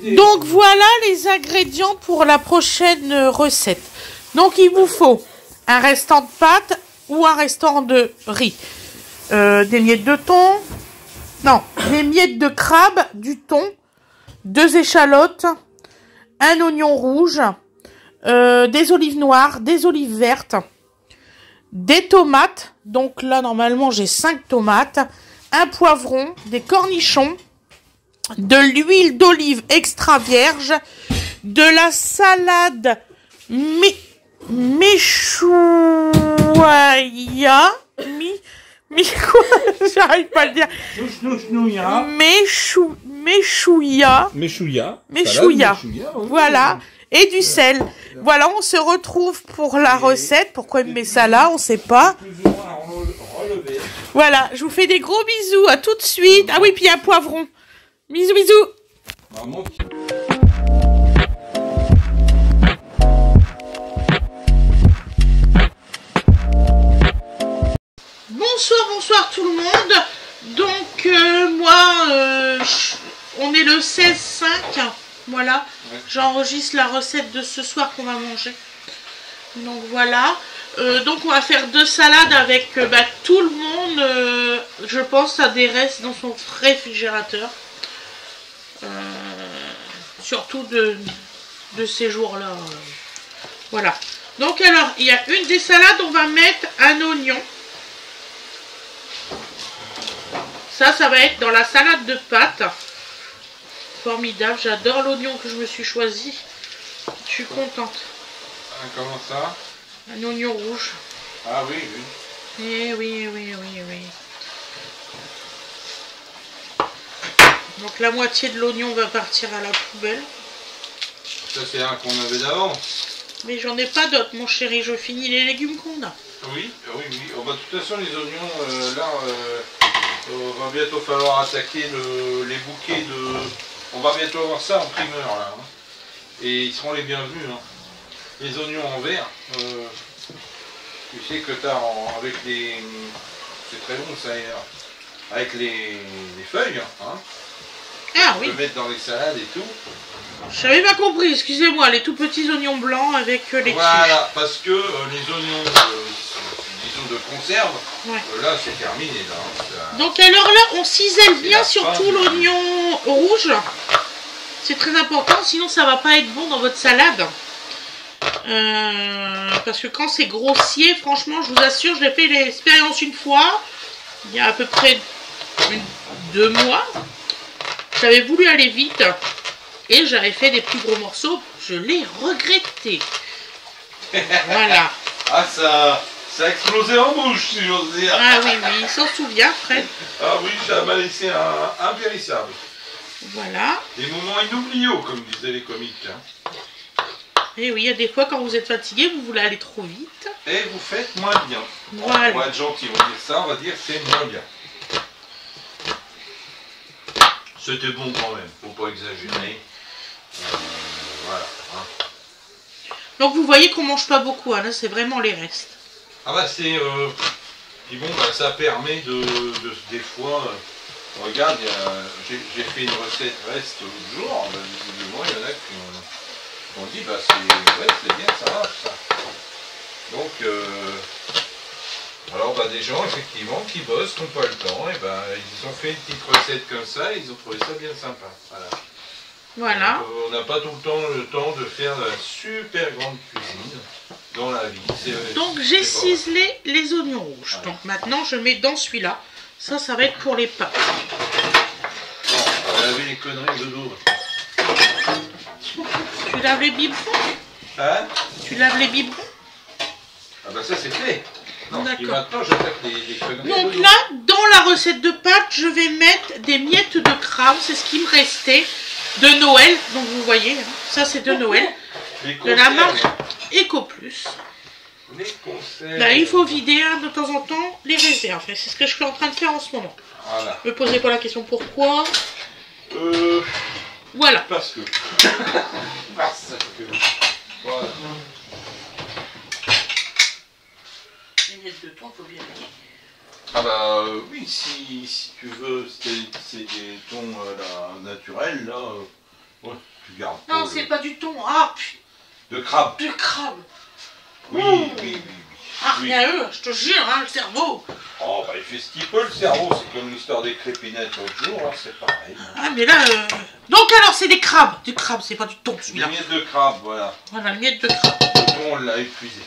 Donc voilà les ingrédients pour la prochaine recette. Donc il vous faut un restant de pâte ou un restant de riz. Des miettes de thon. Non, des miettes de crabe, du thon, 2 échalotes, un oignon rouge, des olives noires, des olives vertes, des tomates. Donc là, normalement, j'ai 5 tomates, un poivron, des cornichons, de l'huile d'olive extra vierge, de la salade méchouia, quoi, j'arrive pas à le dire. Méchouia. Voilà. Et du sel. Voilà, on se retrouve pour la recette. Pourquoi il met ça là, on sait pas. Voilà, je vous fais des gros bisous. À tout de suite. Ah oui, puis il y a un poivron. Bisous, bisous. Bonsoir tout le monde. Donc on est le 16/5. Voilà, j'enregistre la recette de ce soir qu'on va manger. Donc voilà. Donc on va faire 2 salades avec tout le monde. Je pense à des restes dans son réfrigérateur. Surtout de ces jours-là. Voilà. Donc alors, il y a une des salades, on va mettre un oignon. Ça va être dans la salade de pâtes. Formidable, j'adore l'oignon que je me suis choisi. Je suis contente. Comment ça? Un oignon rouge. Ah oui, oui. Eh oui. Donc la moitié de l'oignon va partir à la poubelle. Ça c'est un qu'on avait d'avance. Mais j'en ai pas d'autres, mon chéri. Je finis les légumes qu'on a. Oui. Oh, bah, de toute façon, les oignons, va bientôt falloir attaquer les bouquets de... On va bientôt avoir ça en primeur, là. Hein. Et ils seront les bienvenus. Hein. Les oignons en verre. Tu sais que tu as avec les... C'est très bon, ça, avec les feuilles. Hein. Ah oui. Tu peux mettre dans les salades et tout. Je n'avais pas compris, excusez-moi, les tout petits oignons blancs avec les Voilà, parce que les oignons, disons de conserve, là c'est terminé. Là. Donc alors là, on cisèle bien surtout l'oignon rouge. C'est très important, sinon ça va pas être bon dans votre salade. Parce que quand c'est grossier, franchement, je vous assure, je l'ai fait l'expérience une fois, il y a à peu près 2 mois. J'avais voulu aller vite. Et j'avais fait des plus gros morceaux, je l'ai regretté. Voilà. Ah, ça a explosé en bouche, si j'ose dire. Ah oui, il s'en souvient, Fred. Ah oui, ça m'a laissé impérissable. Voilà. Des moments inoubliables, comme disaient les comiques. Hein. Et oui, il y a des fois, quand vous êtes fatigué, vous voulez aller trop vite. Et vous faites moins bien. Voilà. On va être gentil, on va dire ça, on va dire c'est moins bien. C'était bon quand même, faut pas exagérer. Voilà. Hein. Donc vous voyez qu'on mange pas beaucoup, hein, là c'est vraiment les restes. Ah bah c'est... Puis bon, bah, ça permet des fois... regarde, j'ai fait une recette reste l'autre jour, bah, visiblement il y en a qui ont dit bah c'est bien, ça marche ça. Donc alors bah des gens effectivement qui bossent, qui n'ont pas le temps, et bah ils ont fait une petite recette comme ça, et ils ont trouvé ça bien sympa. Voilà. Donc, on n'a pas tout le temps de faire de la super grande cuisine dans la vie. Donc j'ai ciselé les oignons rouges. Ouais. Donc maintenant je mets dans celui-là. Ça va être pour les pâtes. Bon, on va laver les conneries de l'eau. Tu laves les biberons? Hein? Tu laves les biberons? Ah bah ça c'est fait. Non, et maintenant j'attaque les conneries. Donc là, dans la recette de pâtes, je vais mettre des miettes de crabe. C'est ce qui me restait de Noël. Donc vous voyez, hein, ça c'est de Noël. De la marque EcoPlus. Là, il faut vider de temps en temps les réserves. C'est ce que je suis en train de faire en ce moment. Voilà. Ne me posez pas la question pourquoi. Voilà. Parce que. Parce que. Voilà. Les miettes de thon, il faut bien les... Ah bah oui, si tu veux, c'est des thons naturels, là, Ouais, tu gardes. Non, c'est pas du thon. Ah, putain. De crabe. De crabe. Oui, Ouh. oui. Ah, Oui. rien eux, je te jure, hein, le cerveau. Oh, bah il fait ce qu'il peut le cerveau, c'est comme l'histoire des crépinettes l'autre jour, hein, c'est pareil. Ah, mais là... Donc alors, c'est des crabes. Du crabe, c'est pas du thon, Une celui-là. miette de crabe, voilà. Voilà, une miette de crabe. Le thon, on l'a épuisé.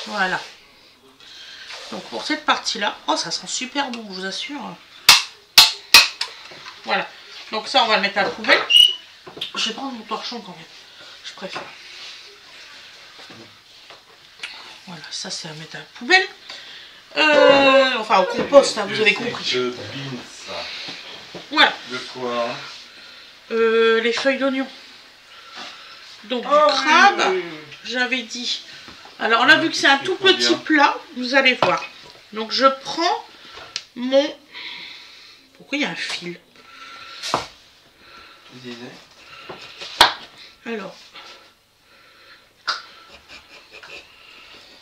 Voilà. Donc pour cette partie-là, oh, ça sent super bon, je vous assure. Voilà. Donc ça, on va le mettre à la poubelle. Je vais prendre mon torchon quand même. Je préfère. Voilà, ça c'est à mettre à la poubelle. Enfin au compost, hein, vous avez compris. De beans, ça. Voilà. De quoi hein Les feuilles d'oignon. Donc du Ah, crabe, oui. j'avais dit. Alors là, vu que c'est un tout petit plat, vous allez voir. Donc je prends mon... Pourquoi il y a un fil? Tu disais Alors.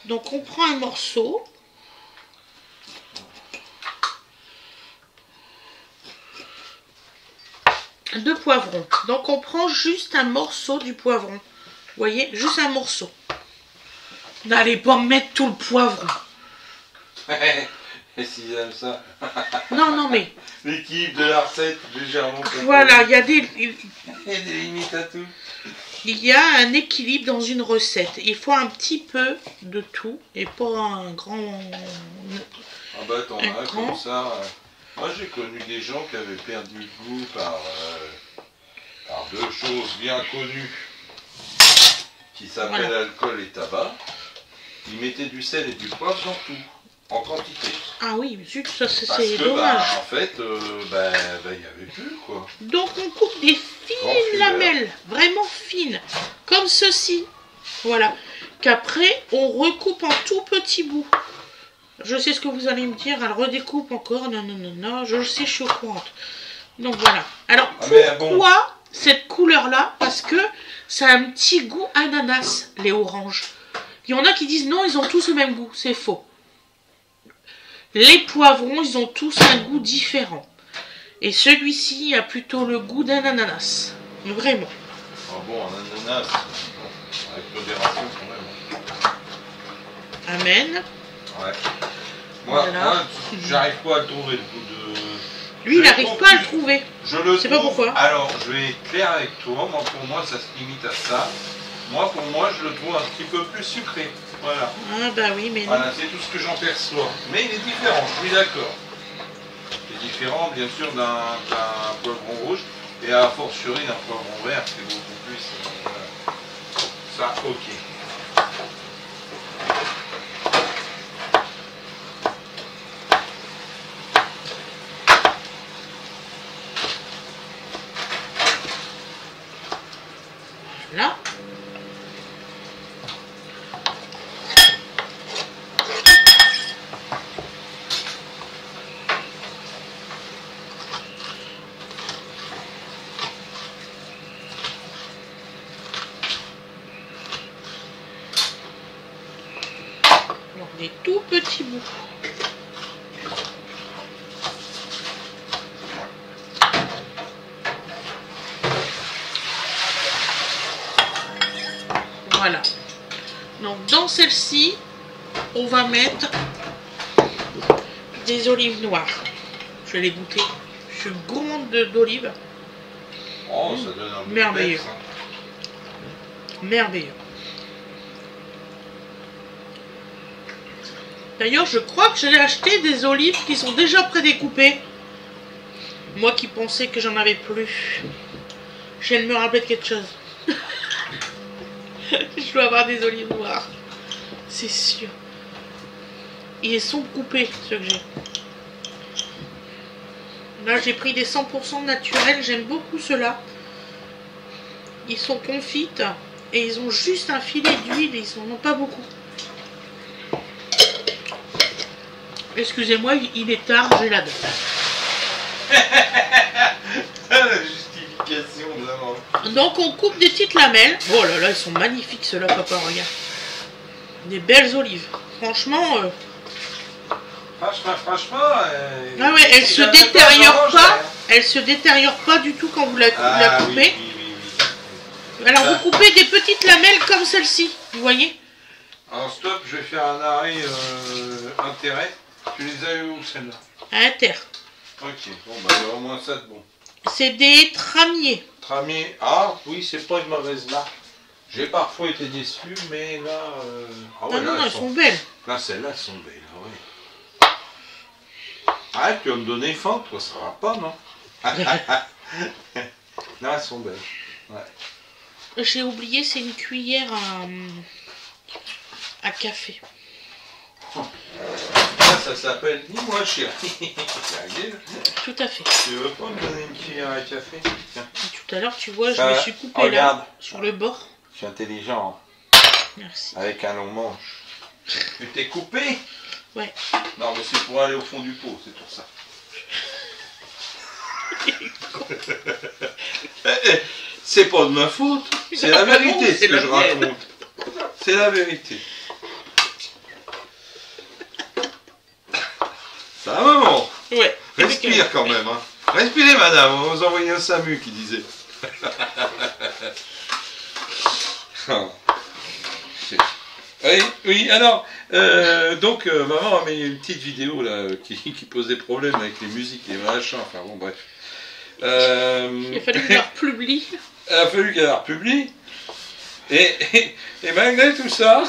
Donc on prend un morceau. De poivron. Donc on prend juste un morceau du poivron. Vous voyez, juste un morceau. N'allez pas mettre tout le poivron. Et s'ils aiment ça. Non, non, mais... L'équipe de la recette, légèrement. Voilà, il y a des... Il y a des limites à tout. Il y a un équilibre dans une recette. Il faut un petit peu de tout et pas un grand... Ah bah t'en Un as grand. comme ça. Moi j'ai connu des gens qui avaient perdu le goût par deux choses bien connues qui s'appellent Voilà. l'alcool et tabac. Ils mettaient du sel et du poivre dans tout, en quantité. Ah oui, zut, ça Parce c'est que dommage. en fait, il n'y avait plus quoi. Donc on coupe des Grand fines fumeur. lamelles, vraiment fines, comme ceci. Voilà. Qu'après on recoupe en tout petits bouts. Je sais ce que vous allez me dire, elle redécoupe encore. Non, non, non, non, je le sais, je suis au courant. Donc voilà. Alors Ah, mais pourquoi cette couleur-là? Parce que ça a un petit goût ananas, les oranges. Il y en a qui disent non, ils ont tous le même goût. C'est faux. Les poivrons, ils ont tous un goût différent. Et celui-ci a plutôt le goût d'un ananas. Vraiment. Ah bon, un ananas, bon, avec modération quand même. Amen. Ouais. Moi, Voilà. moi j'arrive pas à le trouver le goût de... Lui, il n'arrive pas à le trouver. Je le sais pas trouve- pourquoi. Alors, je vais être clair avec toi. Moi, pour moi, ça se limite à ça. Moi, pour moi, je le trouve un petit peu plus sucré. Voilà. Ah bah oui, mais non. Voilà, c'est tout ce que j'en perçois. Mais il est différent, je suis d'accord. Il est différent, bien sûr, d'un poivron rouge. Et à fortiori d'un poivron vert, c'est beaucoup plus... voilà. Ça, ok. Là. Donc des tout petits bouts. Voilà. Donc dans celle-ci, on va mettre des olives noires. Je vais les goûter. Je suis gourmande d'olives. Oh, ça donne un goût de Merveilleux. peps, hein. Merveilleux. D'ailleurs, je crois que j'ai acheté des olives qui sont déjà prédécoupées. Moi qui pensais que j'en avais plus. Je viens de me rappeler de quelque chose. Je dois avoir des olives noires. C'est sûr. Ils sont coupés, ceux que j'ai. Là, j'ai pris des 100% naturels. J'aime beaucoup ceux-là. Ils sont confites. Et ils ont juste un filet d'huile. Ils n'en ont pas beaucoup. Excusez-moi, il est tard. J'ai la dalle. La justification, vraiment. Donc, on coupe des petites lamelles. Oh là là, ils sont magnifiques, ceux-là, papa. Regarde. Des belles olives. Franchement... Franchement, Ah ouais, elles si se j'avais détériorent j'en pas. mangerais, hein. Elle se détériore pas du tout quand vous la coupez. Oui. Alors vous coupez des petites lamelles comme celle-ci, vous voyez. Alors stop, je vais faire un arrêt intérêt. Tu les as eu où celles-là? À inter. Ok, bon bah il y a au moins ça de bon. C'est des tramiers. Tramier, ah oui, c'est pas une mauvaise marque. J'ai parfois été déçu, mais là... Ah ouais, non, elles sont belles. Là, celles-là, elles sont belles, oui. Ah, tu vas me donner faim, toi, ça va pas, non? Non, elles sont belles. Ouais. J'ai oublié, c'est une cuillère à café. Ça s'appelle dis-moi chérie. Tout à fait. Tu veux pas me donner une cuillère à café? Tiens. Tout à l'heure, tu vois, je me suis coupé là, sur le bord. Je suis intelligent. Merci. Avec un long manche. Tu t'es coupé? Ouais. Non, mais c'est pour aller au fond du pot, c'est pour ça. C'est pas de ma faute. C'est la vérité ce que je raconte. C'est la vérité. Ça va, maman? Ouais. Respire quand même. Hein. Respirez, madame. On va vous envoyer un SAMU qui disait. Oui, alors, donc, maman a mis une petite vidéo là qui pose des problèmes avec les musiques, les machins, enfin bon, bref. Il a fallu qu'elle la republie. Il a fallu qu'elle la republie. Et malgré tout ça,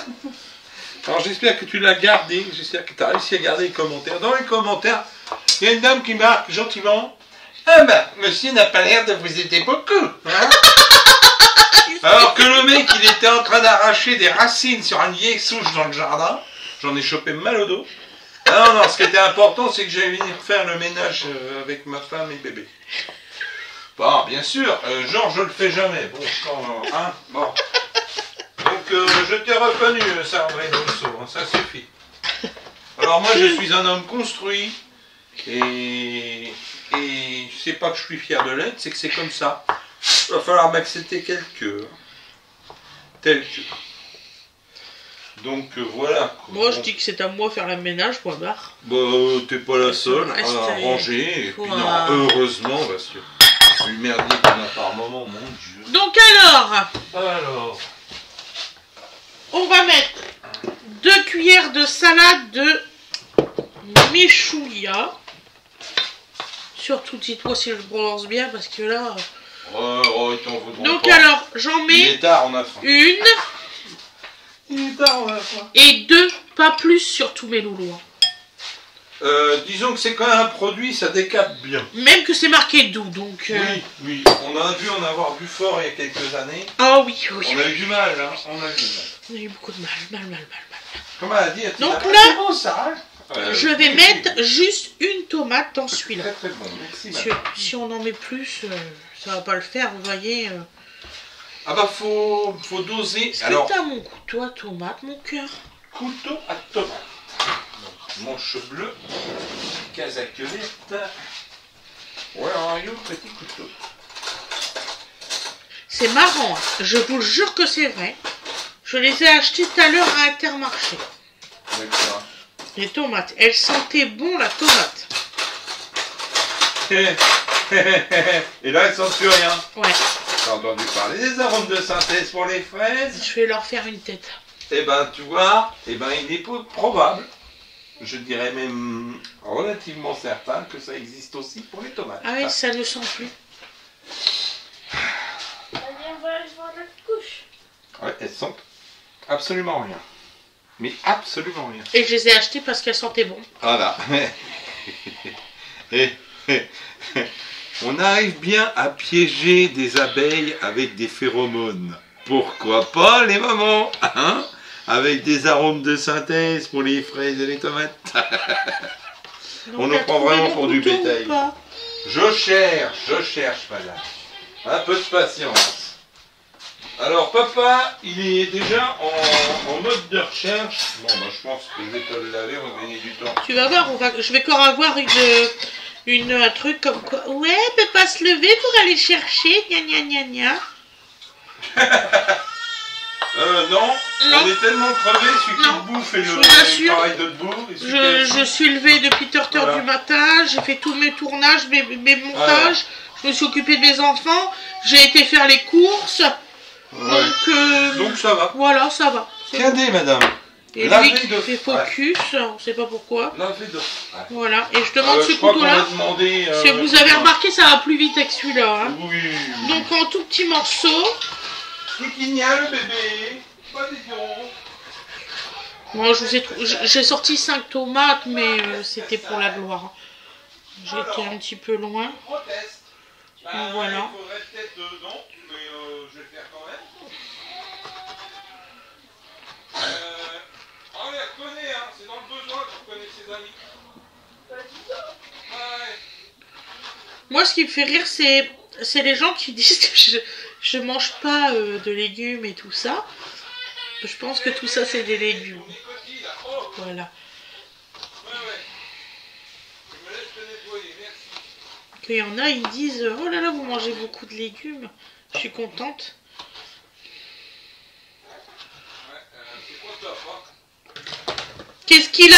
alors j'espère que tu l'as gardé, j'espère que tu as réussi à garder les commentaires. Dans les commentaires, il y a une dame qui marque gentiment: ah bah, monsieur n'a pas l'air de vous aider beaucoup, hein. Alors que le mec, il était en train d'arracher des racines sur une vieille souche dans le jardin. J'en ai chopé mal au dos. Ah non, ce qui était important, c'est que j'allais venir faire le ménage avec ma femme et bébé. Bon, bien sûr, genre, je le fais jamais. Bon, hein, bon. Donc, je t'ai reconnu, Sandrine Rousseau, hein, ça suffit. Alors, moi, je suis un homme construit. Et c'est pas que je suis fier de l'être, c'est que c'est comme ça. Il va falloir m'accepter tel que. Donc voilà. Moi je dis que c'est à moi de faire le ménage, point barre. Bah t'es pas la seule à ranger. Et puis non, heureusement, parce que c'est une merdier qu'on a par moment, mon Dieu. Donc alors, on va mettre 2 cuillères de salade de méchoulia. Surtout dites-moi si je prononce bien parce que là... Donc pas. Alors, j'en mets il est tard, on a faim. Une. Il est tard, on a faim. Et 2, pas plus sur tous mes loulous. Disons que c'est quand même un produit, ça décape bien. Même que c'est marqué doux, donc... Oui, on a dû en avoir bu fort il y a quelques années. Ah oui. On a eu du mal, hein. On a eu beaucoup de mal. Comment elle a dit? Donc là, bon, ça, je vais mettre juste une tomate dans celui-là. Très bon, merci. Si on en met plus, ça va pas le faire, vous voyez. Ah bah faut doser. Est-ce que t'as mon couteau à tomate, mon cœur? Couteau à tomate. Manche bleue, casaquelette. Where are you, petit couteau? C'est marrant, hein. Je vous le jure que c'est vrai. Je les ai achetées tout à l'heure à Intermarché. D'accord. Les tomates, elles sentaient bon la tomate. Et là, elles sentent plus rien. Ouais. T'as entendu parler des arômes de synthèse pour les fraises? Je vais leur faire une tête. Eh ben, tu vois, il est probable, je dirais même relativement certain, que ça existe aussi pour les tomates. Ah oui, ça ne sent plus. Ouais, elles sentent absolument rien. Mais absolument rien. Et je les ai achetées parce qu'elles sentaient bon. Voilà. On arrive bien à piéger des abeilles avec des phéromones. Pourquoi pas les mamans, hein? Avec des arômes de synthèse pour les fraises et les tomates. Donc, on nous prend vraiment pour du bétail. Je cherche, madame. Un peu de patience. Alors, papa, il est déjà en mode de recherche. Bon, bah, je pense que je vais te le laver, on va gagner du temps. Tu vas voir, je vais encore avoir un truc comme quoi. Ouais, elle peut pas se lever pour aller chercher, gna gna gna gna. Non, Non. on est tellement crevés, celui qui Non. bouffe et Je vous le assure. travail de debout. Je suis levée depuis 8h Voilà. du matin, j'ai fait tous mes tournages, mes montages, je me suis occupée de mes enfants, j'ai été faire les courses, Ouais. Donc ça va. voilà, ça va. Regardez, madame. Et Laver lui qui de- fait focus, on sait pas pourquoi. Laver de... Voilà, et je demande ce je crois qu'on couteau-là. a demandé... Si vous avez remarqué, ça va plus vite avec celui-là. Hein. Oui. Donc en tout petits morceaux. Kikigna, le bébé. Pas d'idiot. Moi, j'ai sorti 5 tomates, mais c'était pour la gloire. J'étais un petit peu loin. Proteste. Voilà. Il faudrait peut-être non, mais je vais le faire quand même. On les reconnaît, hein. C'est dans le besoin qu'on reconnaît ses amis. Ouais. Moi, ce qui me fait rire, c'est les gens qui disent que je mange pas de légumes et tout ça. Je pense que tout ça, c'est des légumes. Voilà. Qu'il y en a, ils disent « Oh là là, vous mangez beaucoup de légumes. » Je suis contente. Qu'est-ce qu'il a?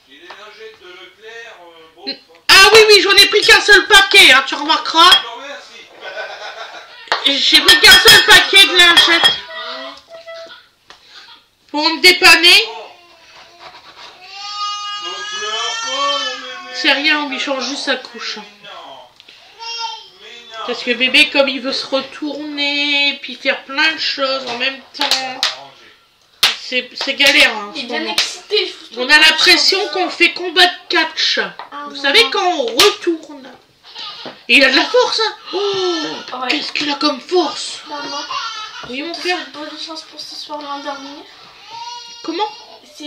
J'ai des lingettes de Leclerc, bon. Ah oui, oui, j'en ai pris qu'un seul paquet, hein, tu remarqueras. Non, merci. J'ai pris qu'un seul paquet de lingettes. Pour me dépanner. C'est rien, on lui change juste sa couche. Parce que bébé, comme il veut se retourner, puis faire plein de choses en même temps, c'est galère. Hein, Il est bien excité. on a l'impression qu'on fait combat de catch. Vous savez, quand on retourne. Et il a de la force, hein. Oh, Ouais. qu'est-ce qu'il a comme force? Maman, Oui, mon je te père. souhaite bonne chance pour ce soir l'endormir. Comment? C'est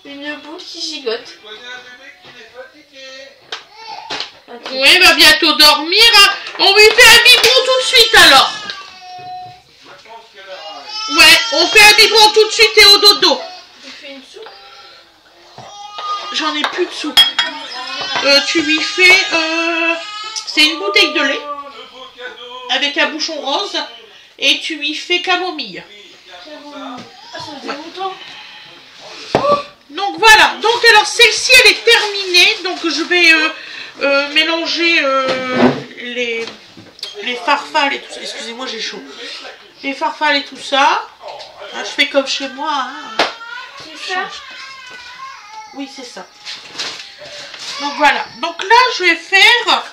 une boule qui gigote. Je connais un bébé qui est fatigué. Attends. Oui, il va bientôt dormir. Hein. On lui fait un biberon tout de suite alors. Je pense qu'elle a... Ouais, on fait un biberon tout de suite et au dodo. Tu fais une soupe. J'en ai plus de soupe. Tu lui fais... c'est une bouteille de lait Le beau cadeau. avec un bouchon rose. Et tu lui fais camomille. Ah, ça fait longtemps. Donc voilà. Donc alors celle-ci elle est terminée. Donc je vais mélanger les farfales et tout ça. Excusez-moi, j'ai chaud. Les farfales et tout ça. Ah, je fais comme chez moi. Hein. C'est ça. Oui, c'est ça. Donc voilà. Donc là, je vais faire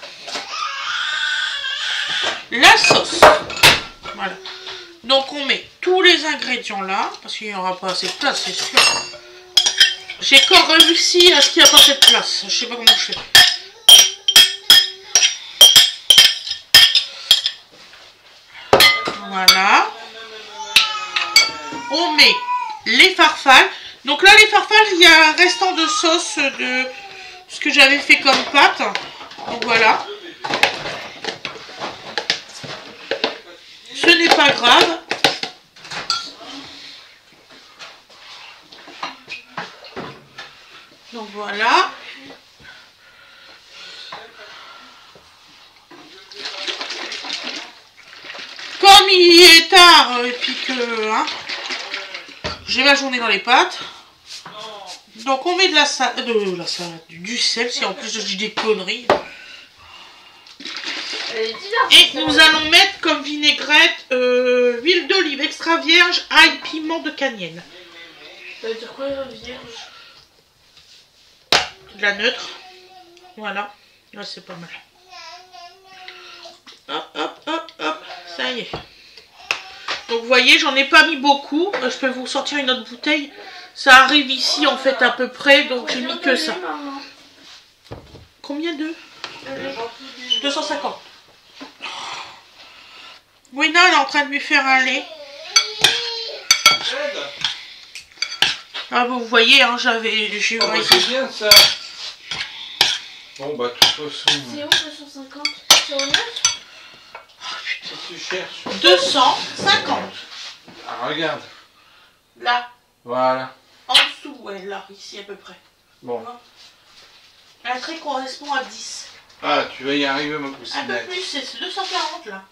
la sauce. Voilà. Donc on met tous les ingrédients là, parce qu'il n'y aura pas assez de place, c'est sûr. J'ai encore réussi à ce qu'il n'y a pas assez de place. Je sais pas comment je fais. Voilà. On met les farfales. Donc là, les farfales, il y a un restant de sauce de ce que j'avais fait comme pâte. Donc voilà. Ce n'est pas grave. Donc voilà. Comme il est tard et puis que hein, j'ai ma journée dans les pattes. Donc on met de la salade, du sel, si en plus je dis des conneries. Et nous allons mettre comme vinaigrette huile d'olive extra vierge, ail, piment de Cayenne. Ça veut dire quoi, vierge? De la neutre. Voilà. Là c'est pas mal. Hop, hop, hop, hop. Ça y est. Donc vous voyez, j'en ai pas mis beaucoup. Je peux vous sortir une autre bouteille. Ça arrive ici en fait à peu près. Donc j'ai mis que ça. Combien de 250. Wena, elle est en train de lui faire un lait. Ah, vous voyez, hein, j'ai Oh, bah, c'est bien ça. Bon, bah, de toute façon. C'est où 250? C'est au neuf? Si tu cherches. 250. Ah, regarde. Là, Voilà. en dessous, ouais, là, ici à peu près. Bon. Un trait correspond à 10. Ah, tu vas y arriver, ma Un peu coussinette. plus, c'est 240 là.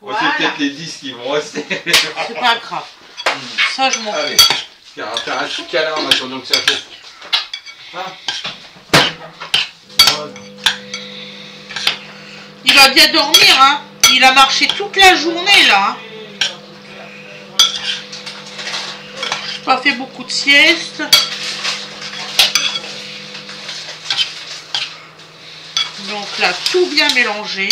Bon, c'est peut-être les 10 qui vont rester. C'est pas grave. Ça, je m'en fous. Allez, on va faire un petit câlin en attendant que ça chauffe. Hein? Il va bien dormir, hein. Il a marché toute la journée, là. Hein. J'ai pas fait beaucoup de sieste. Donc là, tout bien mélangé.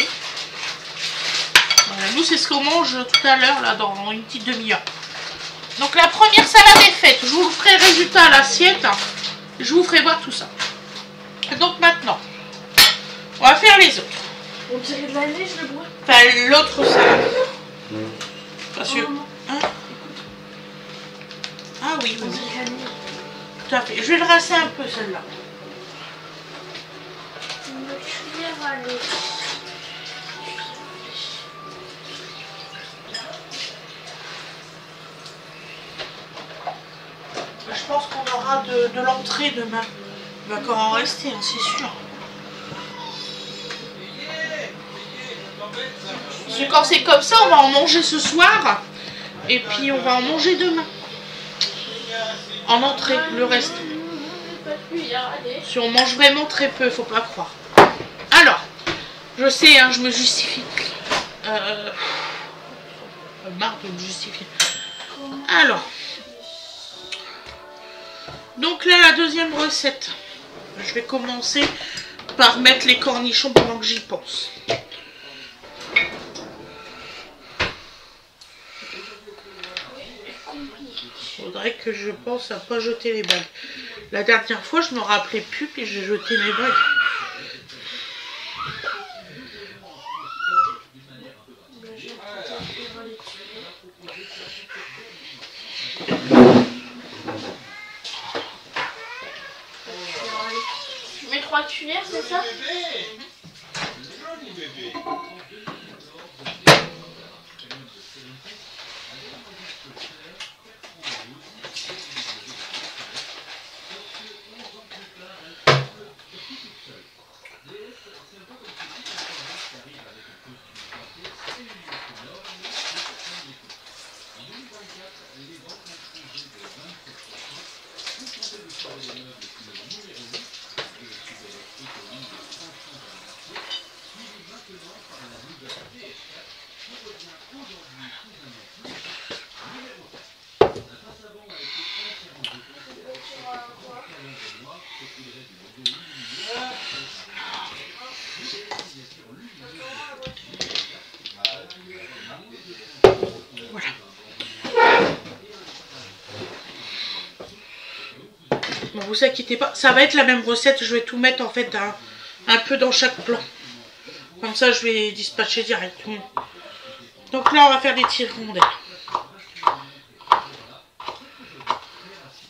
Voilà, nous, c'est ce qu'on mange tout à l'heure, là, dans une petite demi-heure. Donc la première salade est faite. Je vous ferai le résultat à l'assiette. Je vous ferai voir tout ça. Donc maintenant, on va faire les autres. On dirait de la neige, le bruit. Enfin, l'autre salade. Parce que... Hein? Ah oui, On oui, dirait de la neige. tout à fait. Je vais le rincer un peu, celle-là. Une cuillère à l'eau. Je pense qu'on aura de l'entrée demain. Il va encore en rester, hein, c'est sûr. Parce que quand c'est comme ça, on va en manger ce soir. Et puis on va en manger demain. En entrée, le reste. Pas de cuillère, allez. Si on mange vraiment très peu, faut pas croire. Alors, je sais, hein, je me justifie. Marre de me justifier. Alors. Donc là, la deuxième recette. Je vais commencer par mettre les cornichons pendant que j'y pense. Faudrait que je pense à pas jeter les bagues. La dernière fois, je me rappelais plus et j'ai jeté mes bagues. Tu mets 3 cuillères, c'est ça? Voilà. Bon, vous inquiétez pas, ça va être la même recette. Je vais tout mettre en fait un peu dans chaque plan. Comme ça, je vais dispatcher directement. Donc là, on va faire des tirs rondelles.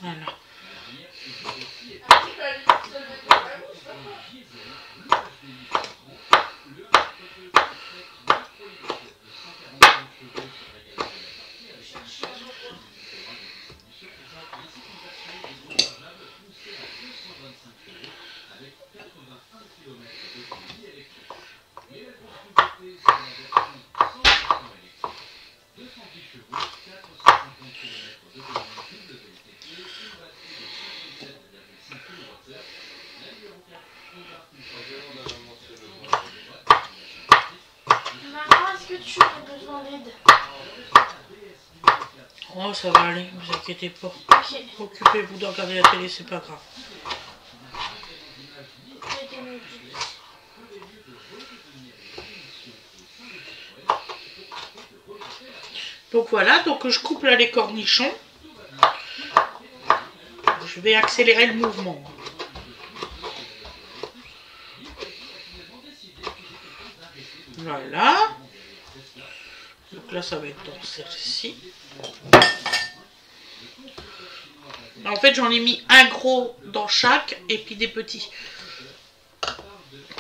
Voilà. Maman, est-ce que tu as besoin d'aide? Oh, ça va aller, vous inquiétez pas. Ok. Occupez-vous de regarder la télé, c'est pas grave. J'ai des noudles. Donc voilà, donc je coupe là les cornichons. Je vais accélérer le mouvement. Voilà. Donc là, ça va être dans celle-ci. En fait, j'en ai mis un gros dans chaque et puis des petits.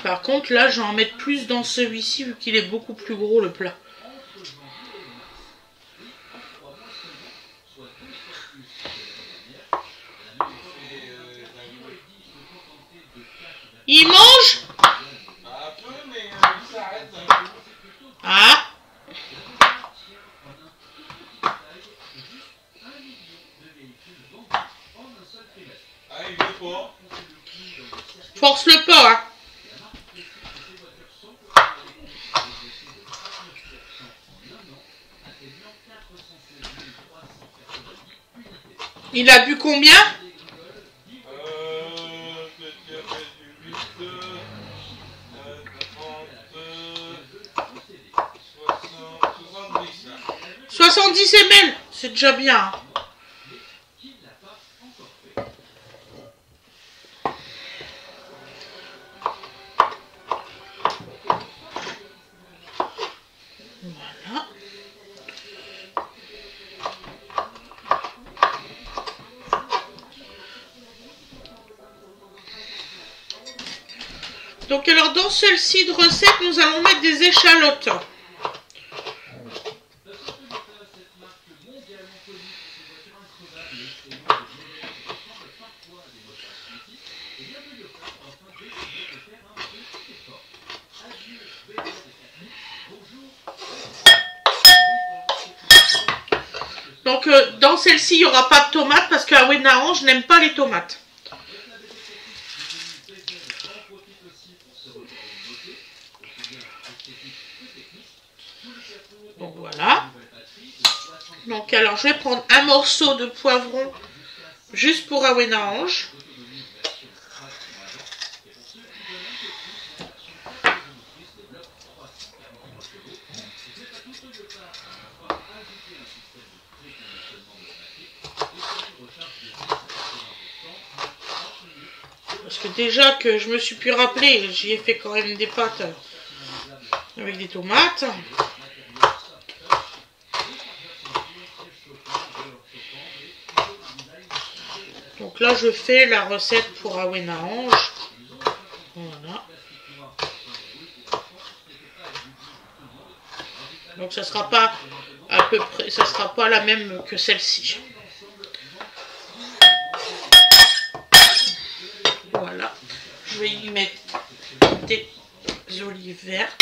Par contre, là, je vais en mettre plus dans celui-ci vu qu'il est beaucoup plus gros le plat. Il mange? Un peu, mais il s'arrête un peu. Ah, Il a bu combien? Du 8, 30, 70 ml, c'est déjà bien. Voilà. Donc alors dans celle-ci de recette, nous allons mettre des échalotes. Donc dans celle-ci, il n'y aura pas de tomates parce qu'à Wenarange, je n'aime pas les tomates. Donc voilà. Donc alors je vais prendre un morceau de poivron juste pour Wenarange. Parce que déjà que je me suis plus rappelé, j'y ai fait quand même des pâtes avec des tomates. Donc là je fais la recette pour Wenarange. Voilà. Donc ça sera pas à peu près, ça sera pas la même que celle-ci. Voilà. Je vais y mettre des olives vertes.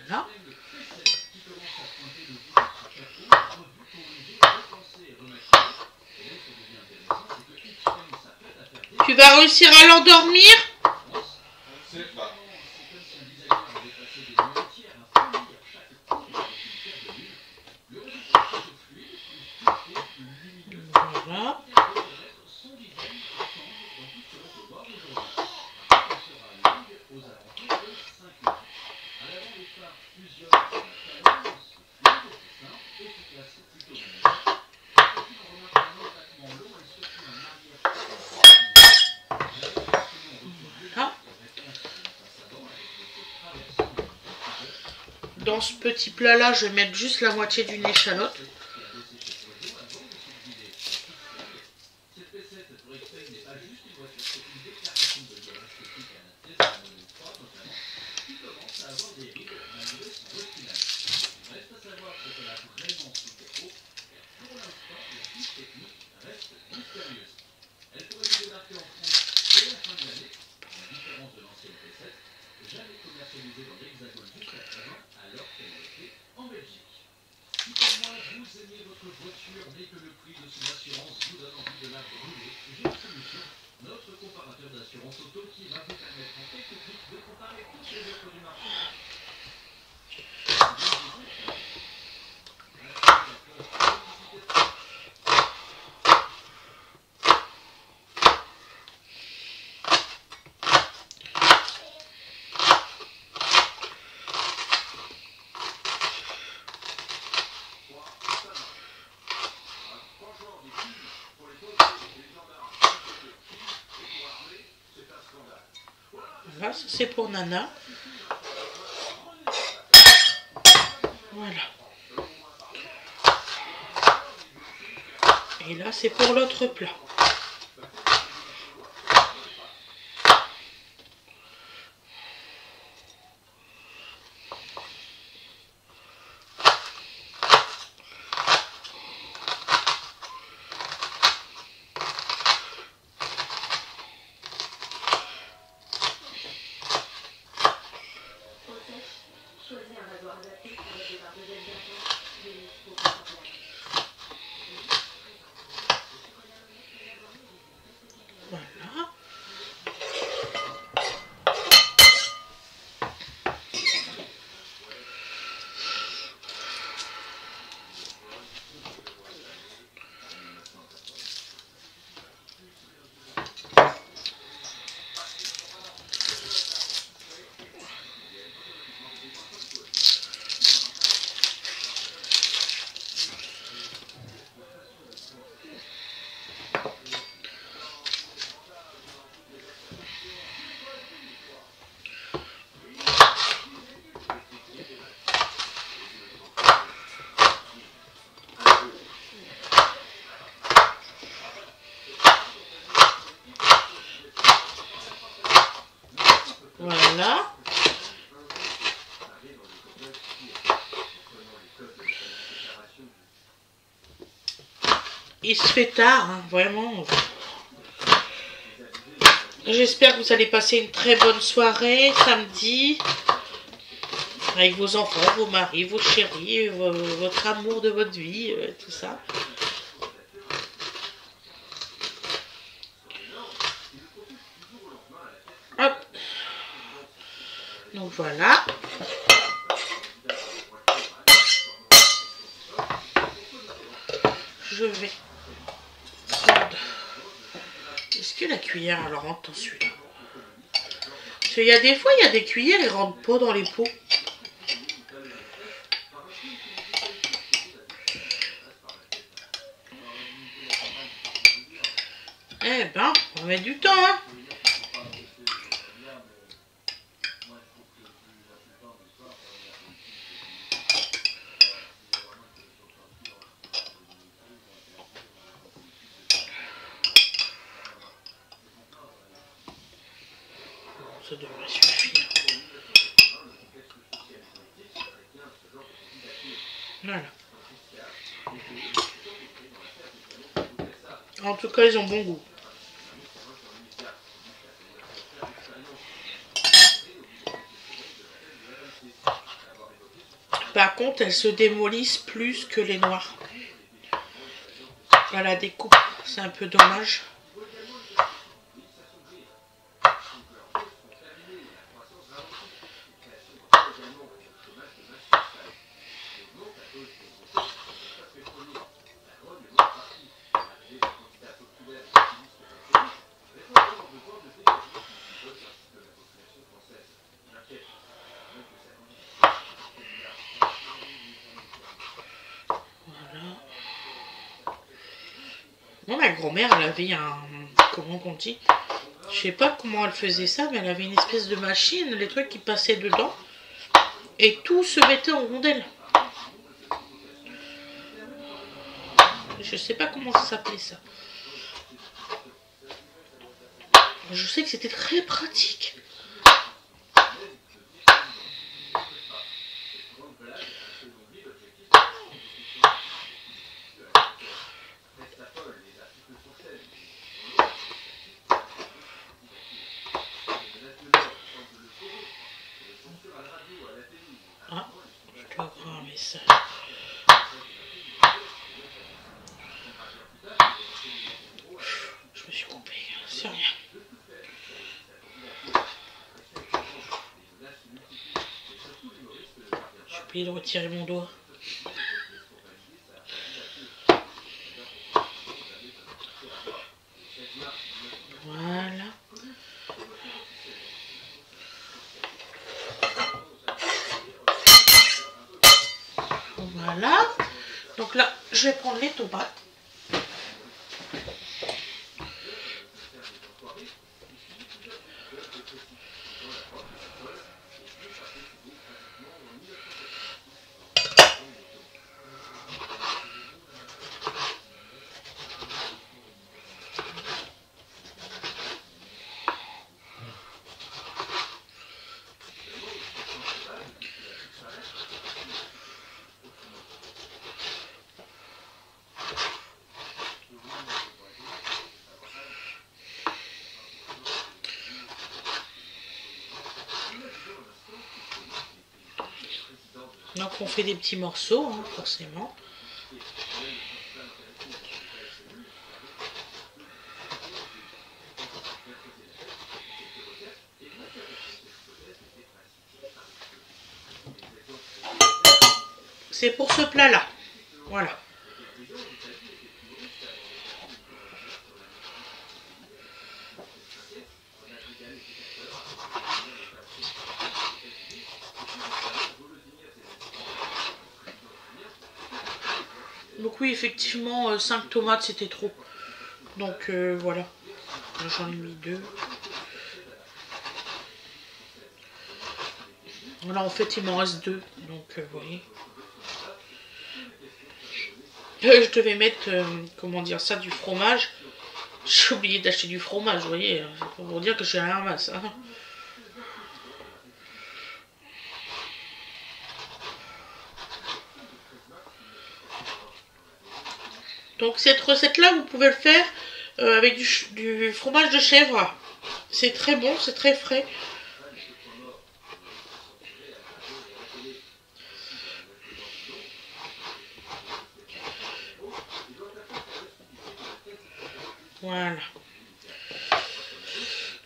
Voilà. Tu vas réussir à l'endormir? Voilà. Dans ce petit plat là, je vais mettre juste la moitié d'une échalote. Voilà, ça c'est pour Nana. Voilà. Et là c'est pour l'autre plat. Voilà. Il se fait tard, hein, vraiment. J'espère que vous allez passer une très bonne soirée samedi. Avec vos enfants, vos maris, vos chéris, votre amour de votre vie, tout ça. Hop. Donc voilà. Je vais prendre... Est-ce que la cuillère, elle rentre dans celui-là? Parce qu'il y a des fois, il y a des cuillères, elles rentrent pas dans les pots. Eh ben, on va mettre du temps, hein. Ça devrait suffire. Voilà. En tout cas, ils ont bon goût. Par contre, elles se démolissent plus que les noires. À la découpe, c'est un peu dommage. Moi, ma grand-mère, elle avait un... Comment on dit? Je sais pas comment elle faisait ça, mais elle avait une espèce de machine, les trucs qui passaient dedans. Et tout se mettait en rondelles. Je sais pas comment ça s'appelait ça. Je sais que c'était très pratique. Ah, je dois avoir un message. Je me suis coupé, c'est rien. J'ai oublié de retirer mon doigt. Voilà. Voilà. Donc là, je vais prendre les tomates. Donc on fait des petits morceaux, hein, forcément. C'est pour ce plat-là. Voilà. Donc oui, effectivement, 5 tomates, c'était trop. Donc voilà. J'en ai mis 2. Voilà, en fait, il m'en reste 2. Donc, vous voyez. Je devais mettre, comment dire ça, du fromage. J'ai oublié d'acheter du fromage, vous voyez. Pour vous dire que j'ai rien ramasse. Hein. Donc cette recette-là, vous pouvez le faire avec du fromage de chèvre. C'est très bon, c'est très frais. Voilà.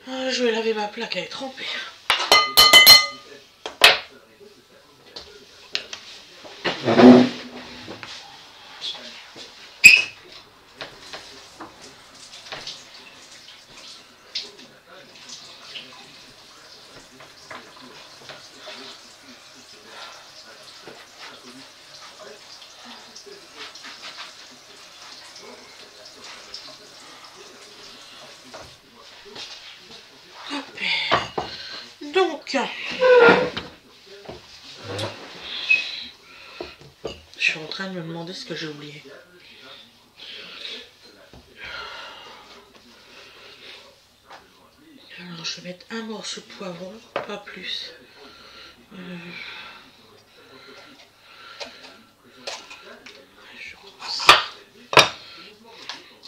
Je vais laver ma plaque, elle est trempée. Donc, je suis en train de me demander ce que j'ai oublié. Alors, je vais mettre un morceau de poivron, pas plus.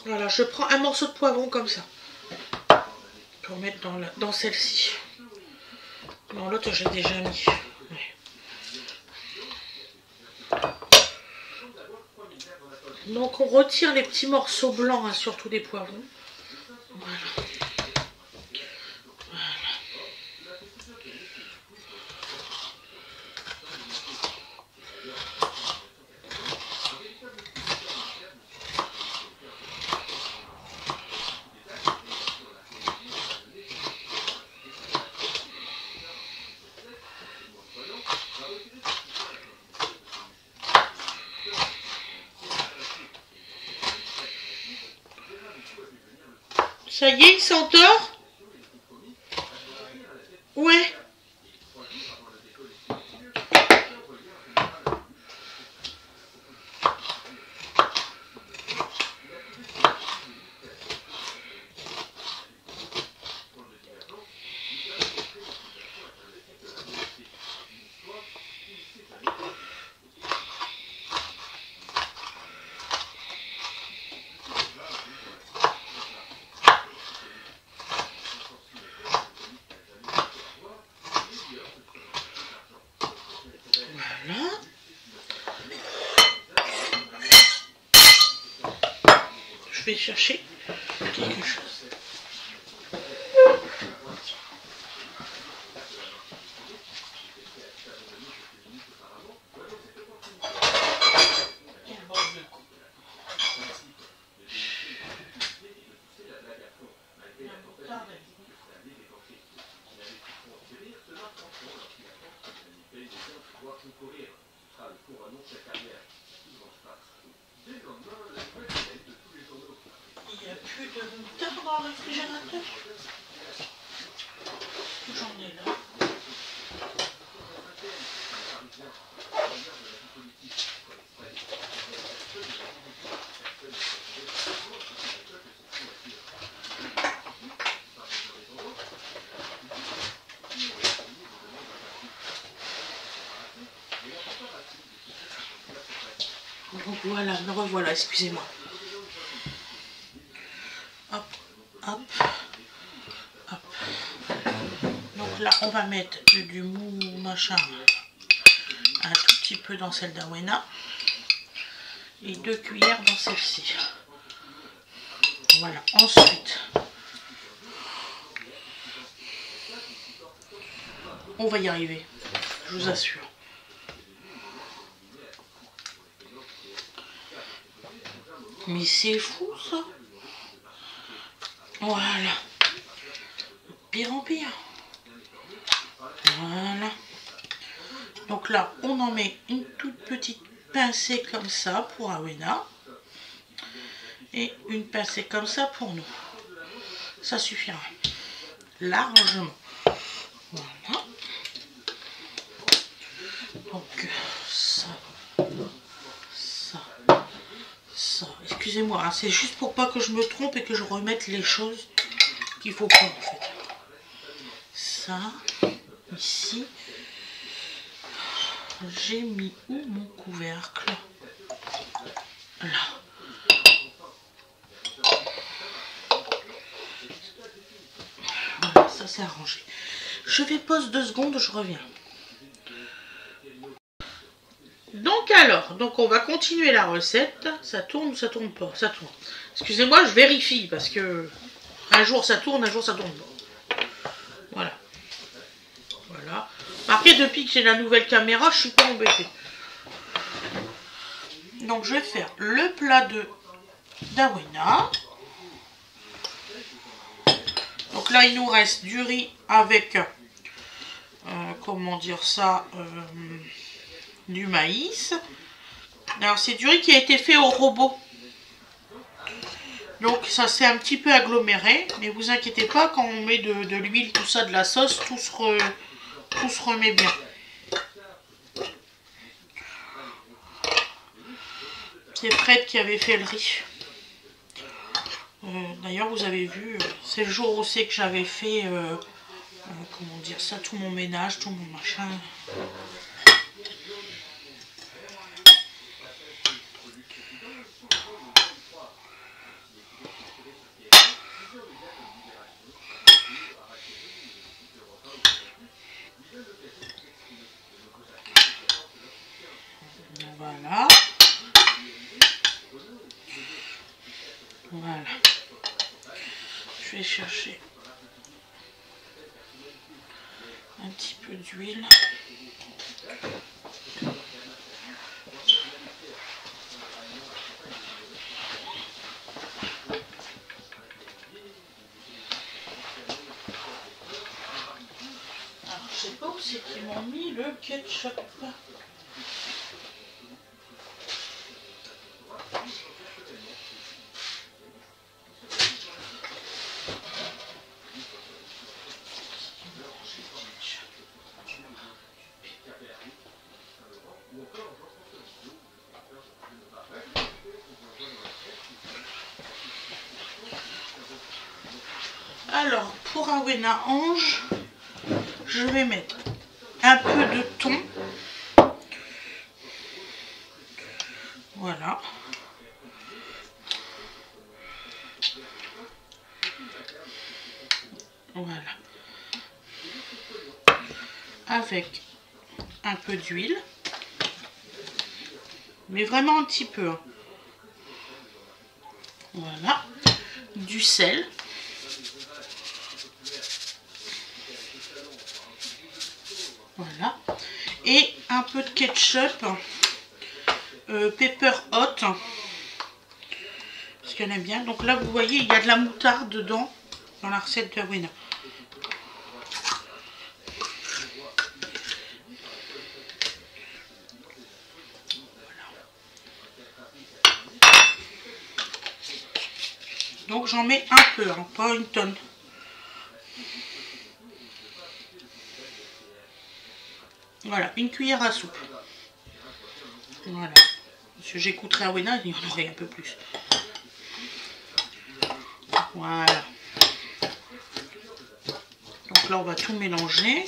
Voilà, je prends un morceau de poivron comme ça. Pour mettre dans celle-ci. Dans l'autre, j'ai déjà mis. Ouais. Donc, on retire les petits morceaux blancs, hein, surtout des poivrons. Voilà. Ça y est, il s'endort? Ouais. Voilà. Je vais chercher quelque chose. Il n'y a plus de moutarde dans le réfrigérateur. J'en ai là. Donc voilà, me revoilà, excusez-moi. Hop, hop, hop. Donc là, on va mettre du mou machin, un tout petit peu dans celle d'Awena et 2 cuillères dans celle-ci. Voilà, ensuite, on va y arriver, je vous assure. Mais c'est fou ça. Voilà. Pire en pire. Voilà. Donc là, on en met une toute petite pincée comme ça pour Awena. Et une pincée comme ça pour nous. Ça suffira. Largement. Voilà. Donc ça. Excusez-moi, hein, c'est juste pour pas que je me trompe et que je remette les choses qu'il faut prendre en fait. Ça, ici. J'ai mis où mon couvercle? Là. c'est arrangé. Je vais pause 2 secondes, je reviens. Donc on va continuer la recette. Ça tourne ou ça tourne pas? Ça tourne. Excusez-moi, je vérifie parce que un jour ça tourne, un jour ça tourne pas. Voilà. Voilà. Après, depuis que j'ai la nouvelle caméra, je suis pas embêtée. Donc je vais faire le plat de d'Awena. Donc là, il nous reste du riz avec, comment dire ça, du maïs. Alors c'est du riz qui a été fait au robot. Donc ça s'est un petit peu aggloméré. Mais vous inquiétez pas, quand on met de l'huile, tout ça, de la sauce, tout se remet bien. C'est Fred qui avait fait le riz. D'ailleurs vous avez vu, c'est le jour où c'est que j'avais fait, comment dire ça, tout mon ménage, tout mon machin. Voilà. Voilà. Je vais chercher un petit peu d'huile. Alors, je sais pas où c'est qu'ils m'ont mis le ketchup. Alors, pour Awena Ange, je vais mettre un peu de thon. Voilà. Voilà. Avec un peu d'huile. Mais vraiment un petit peu. Hein. Voilà. Du sel. Voilà. Et un peu de ketchup. Pepper hot. Parce qu'elle aime bien. Donc là, vous voyez, il y a de la moutarde dedans. Dans la recette de Awena. Donc j'en mets un peu, hein, pas une tonne. Voilà, une cuillère à soupe. Voilà. Parce que j'écouterai Awena, il y en aurait un peu plus. Voilà. Donc là, on va tout mélanger.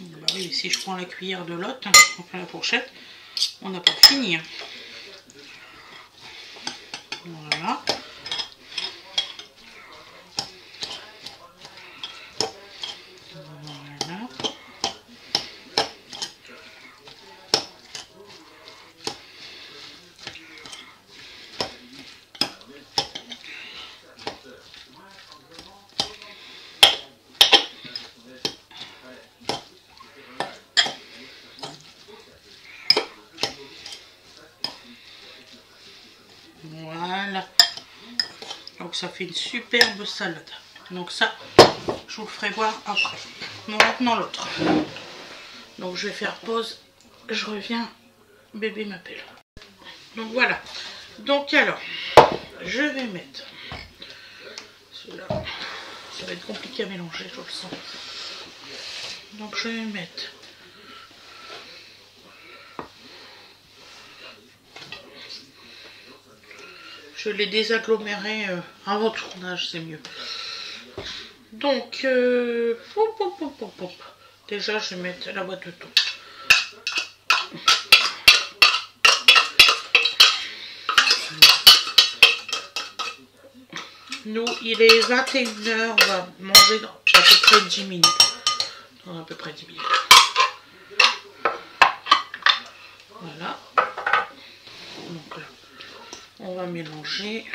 Bah oui, si je prends la cuillère de l'autre, hein, enfin la fourchette, on n'a pas fini. Hein. Voilà. Voilà. Voilà. Donc ça fait une superbe salade. Donc ça, je vous le ferai voir après. Bon, maintenant l'autre. Donc je vais faire pause. Je reviens. Bébé m'appelle. Donc voilà. Donc alors, je vais mettre cela. Ça va être compliqué à mélanger, je le sens. Donc je vais mettre je l'ai désaggloméré avant tournage, c'est mieux. Donc, déjà, je vais mettre la boîte de thon. Nous, il est 21h, on va manger dans à peu près 10 minutes. Dans à peu près 10 minutes. Voilà. Donc là, on va mélanger.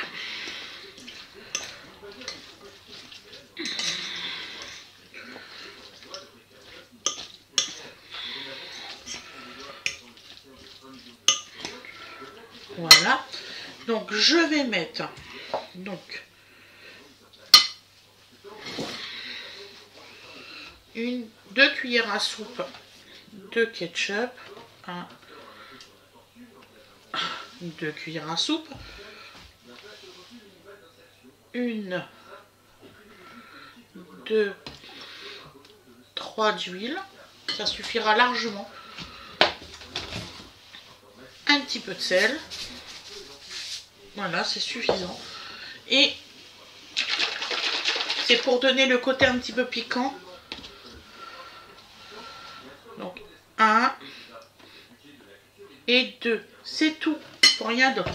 Voilà. Donc je vais mettre donc 2 cuillères à soupe de ketchup, 2 cuillères à soupe, 1, 2, 3 d'huile, ça suffira largement, un petit peu de sel, voilà, c'est suffisant, et c'est pour donner le côté un petit peu piquant. Donc 1 et 2, c'est tout, pour rien d'autre.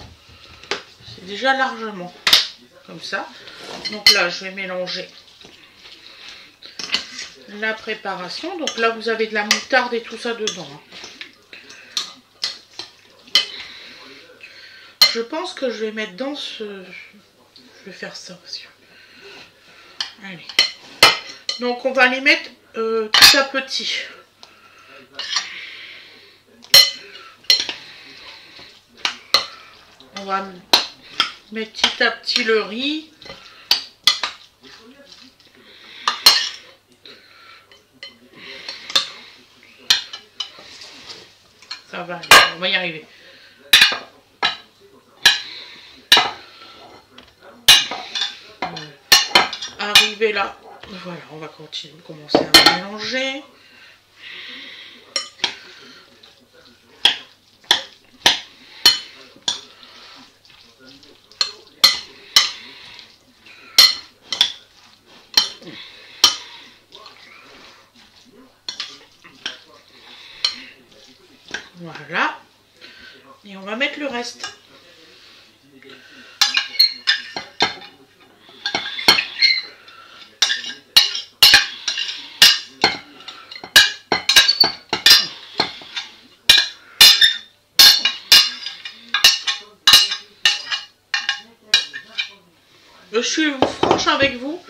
C'est déjà largement comme ça. Donc là, je vais mélanger la préparation. Donc là, vous avez de la moutarde et tout ça dedans. Je pense que je vais mettre dans ce... Je vais faire ça aussi. Allez. Donc on va les mettre petit à petit. On va mettre petit à petit le riz. Ça va, on va y arriver. Arrivé là, voilà, on va commencer à mélanger. Voilà. Et on va mettre le reste. Je suis franche avec vous.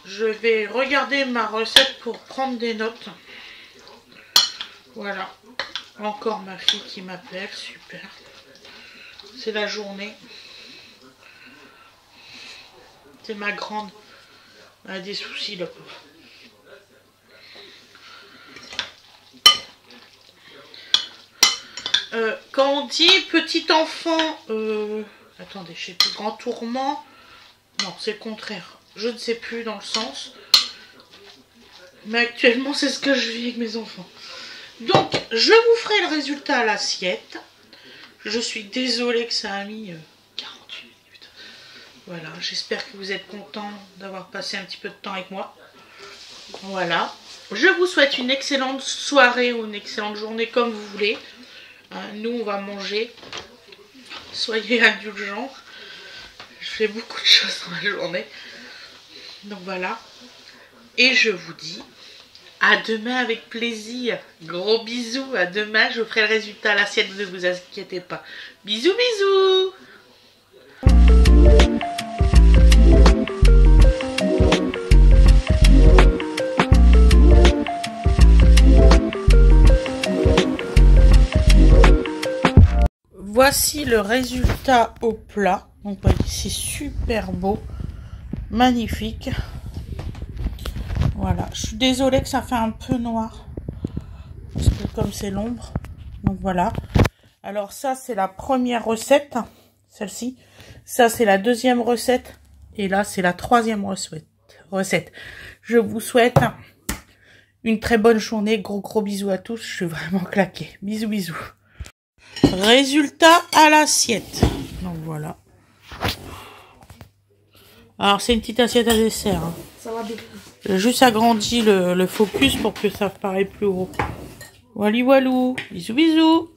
Je vais regarder ma recette pour prendre des notes. Voilà. Encore ma fille qui m'appelle. Super. C'est la journée. C'est ma grande. Elle a des soucis, le pauvre. Quand on dit petit enfant... attendez, je sais plus. Grand tourment... Non, c'est le contraire. Je ne sais plus dans le sens. Mais actuellement, c'est ce que je vis avec mes enfants. Donc, je vous ferai le résultat à l'assiette. Je suis désolée que ça a mis 48 minutes. Voilà, j'espère que vous êtes contents d'avoir passé un petit peu de temps avec moi. Voilà. Je vous souhaite une excellente soirée ou une excellente journée comme vous voulez. Nous, on va manger. Soyez indulgents. Je fais beaucoup de choses dans la journée. Donc voilà. Et je vous dis à demain avec plaisir. Gros bisous. À demain. Je vous ferai le résultat à l'assiette. Ne vous inquiétez pas. Bisous, bisous. Voici le résultat au plat. Donc c'est super beau, magnifique. Voilà, je suis désolée que ça fait un peu noir parce que comme c'est l'ombre. Donc voilà. Alors ça c'est la première recette, celle-ci. Ça c'est la deuxième recette et là c'est la troisième recette. Je vous souhaite une très bonne journée. Gros bisous à tous. Je suis vraiment claquée. Bisous bisous. Résultat à l'assiette. Donc voilà. Alors c'est une petite assiette à dessert. Hein. Ça va bien. J'ai juste agrandi le focus pour que ça paraisse plus gros. Walou walou. Bisous bisous.